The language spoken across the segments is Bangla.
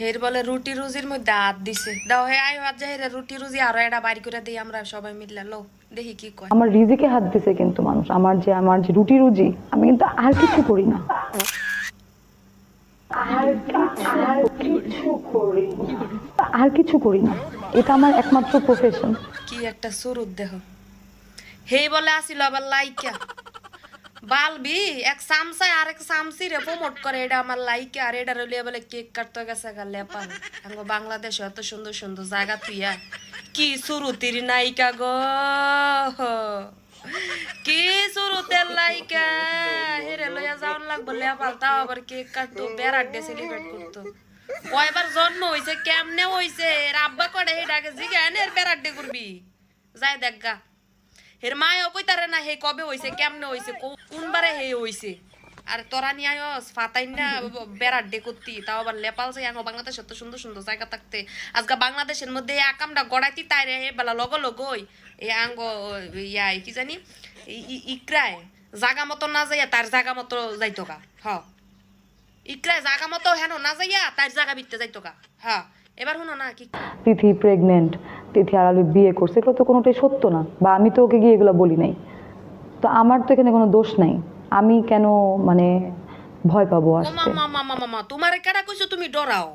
হের বলে রুটি রুজির মধ্যে হাত দিছে দাও হে আয় আজ হেরে রুটি রুজি আরো এটা বাইর করে দিই আমরা সবাই মিললে লো দেখি কি কয় আমার রিজিকে হাত দিছে কিন্তু মানুষ আমার যে রুটি রুজি আমি কিন্তু আর কিছু করি না আর কিছু করি না এটা আমার একমাত্র প্রফেশন কি একটা সুরুত দেহ হে বলে আসিল আবার লাইকা বালবি এক সামসায় আর এক সামসি রে প্রমোট করে এটা আমার লাইকে আর এটা রলিয়া বলে কেক কাটতে গেছে গা লেপাল আঙ্গো বাংলাদেশে এত সুন্দর সুন্দর জায়গা তুইয়া কি সুরুতির নায়িকা গো কি সুরুতের লাইকা হেরে লইয়া যাওয়ার লাগবো লেপাল তাও আবার কেক কাটতো বেড়াড্ডে সেলিব্রেট করতো কয়বার জন্ম হইছে কেমনে হইছে এর আব্বা করে হেটাকে জিজ্ঞান এর বেড়াড্ডে করবি যাই দেখ গা হের মায়ও কইতারে না হে কবে হইছে কেমনে হইছে কোনবারে হে হইছে আর তোরা নিয়ে আয়স ফাতাই না বেড়াড্ডে করতি তাও আবার লেপাল যাই আঙ্গো বাংলাদেশ এত সুন্দর সুন্দর জায়গা থাকতে আজকে বাংলাদেশের মধ্যে এই আকামটা গড়াইতি তাই রে হে বেলা লগ লগই এই আঙ্গো ইয়াই কি জানি ইকরায় জাগা মতো না যাইয়া তার জাগা মতো যাইতো গা ইকরায় জাগা মতো হেন না যাইয়া তার জাগা বিতে যাইতো গা এবার শুনো না কি তিথি প্রেগনেন্ট তিথি আর আলু বিয়ে করছে এগুলো তো কোনোটাই সত্য না বা আমি তো ওকে গিয়ে এগুলো বলি নাই তো আমার তো এখানে কোনো দোষ নাই আমি কেন মানে ভয় পাবো আসতে মামা তোমারে কেডা কইছো তুমি ডরাও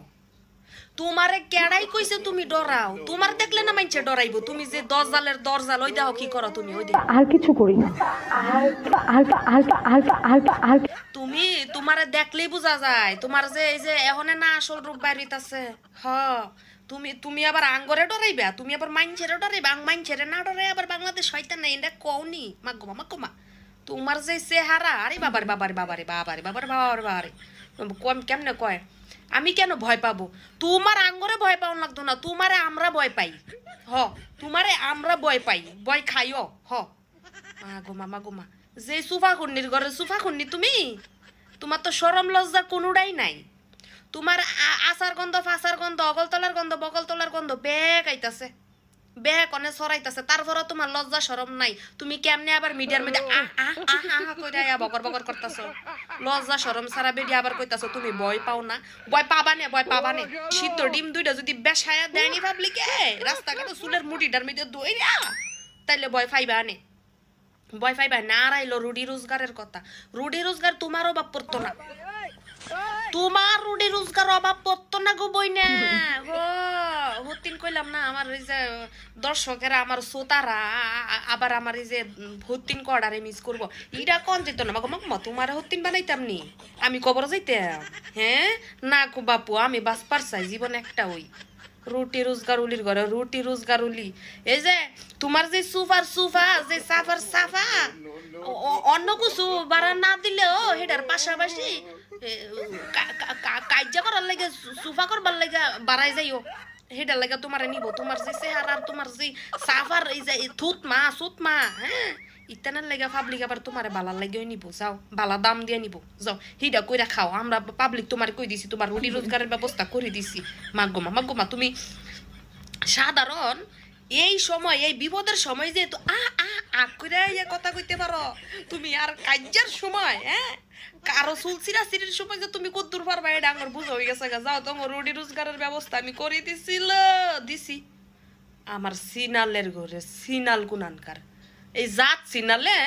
তোমারে কেডাই কইছে তুমি ডরাও তোমার দেখলে না মাইনছে ডরাইবো তুমি যে দরজালের দরজা লই দাও কি করো তুমি ওই আর কিছু করি না আর তুমি তোমারে দেখলেই বোঝা যায় তোমার যে এই যে এখনে না আসল রূপ বাইরিতাছে তুমি আবার আঙ্গরে ডরাইবা তুমি আবার মাইনছেরে ডরাইবা মাইনছেরে না ডরাই আবার বাংলাদেশ শয়তান নাই এটা কওনি মাগো তোমার যে চেহারা আরে বাবারে কেমনে কয় আমি কেন ভয় পাবো তোমার আঙ্গরে ভয় পাওয়া লাগতো না তোমারে আমরা ভয় পাই তোমারে আমরা ভয় পাই ভয় খাইও মাগো যে সুফা খুন্নির ঘরে সুফা খুন্নি তুমি তোমার তো শরম লজ্জা কোনোটাই নাই তোমার আচার গন্ধ ফাঁসার গন্ধ অগলতলার গন্ধ বগলতলার গন্ধ বেগ আইতাছে বেগ অনে সরাইতাছে তারপরে তোমার লজ্জা শরম নাই তুমি কেমনে আবার মিডিয়ার মধ্যে কইরা বকর বকর করতেছো লজ্জা শরম সারা বেডি আবার কইতাছো তুমি ভয় পাও না ভয় পাবানে শীত ডিম দুইটা যদি বেশায়া দেয়নি পাবলিকে রাস্তাঘাটে চুলের মুঠিটার মধ্যে দইরা তাইলে ভয় পাইবা না আইলো রুডি রোজগারের কথা রুডি রোজগার তোমারও বাপ পড়তো না তোমার রুডি রোজগার অভাব পড়তো না গো বই না হতিন কইলাম না আমার এই যে দর্শকেরা আমার শ্রোতারা আবার আমার এই যে হতিন কডারে মিস করবো ইটা কোন যেত না মাগো তোমার হতিন বানাইতাম নি আমি কবর যাইতাম না গো বাপু আমি বাস পারছাই জীবন একটা ওই রুটি রোজগারুলির ঘরে রুটি রোজগারুলি এই যে তোমার যে সুফা যে সাফা অন্য কিছু বাড়া না দিলেও হেটার পাশাপাশি কাজ্যা করার লাগে সুফা করবার লাগে বাড়াই যাইও হেটার লাগে তোমার নিব তোমার যে চেহারা তোমার যে সাফার এই যে সুতমা ইত্যানার লাগে পাবলিক আবার তোমার বালার লাগে নিব যাও বালা দাম দিয়ে নিব যাও হিডা কইরা খাও আমরা পাবলিক তোমার কই দিছি তোমার রুটি রোজগারের ব্যবস্থা করে দিছি মাগোমা তুমি সাধারণ এই সময় এই বিপদের সময় যে তো করে কথা কইতে পারো তুমি আর কাজ্যার সময় কারো চুলচিরা সিরির সময় যে তুমি কদ্দুর পারবা এটা আমার বুঝা হয়ে গেছে যাও তোমার রুটি রোজগারের ব্যবস্থা আমি করে দিছি আমার সিনালের ঘরে সিনাল গুনানকার এই জাত সিনালে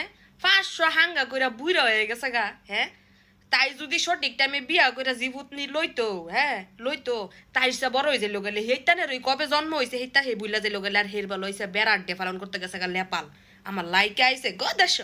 500 হাঙ্গা কইরা বুইরা হয়ে গেছে গা তাই যদি সঠিক টাইমে বিয়া কইরা জীবুতনি লইতো তাই সে বড় হয়ে যাইলো গেলে হেইতানের ওই কবে জন্ম হইছে হেইতা হে বুইলা যাইলো গেলে আর হেরবাল হইছে বেড়াড্ডে পালন করতে গেছে গা লেপাল আমার লাইকে আইছে গো দেশ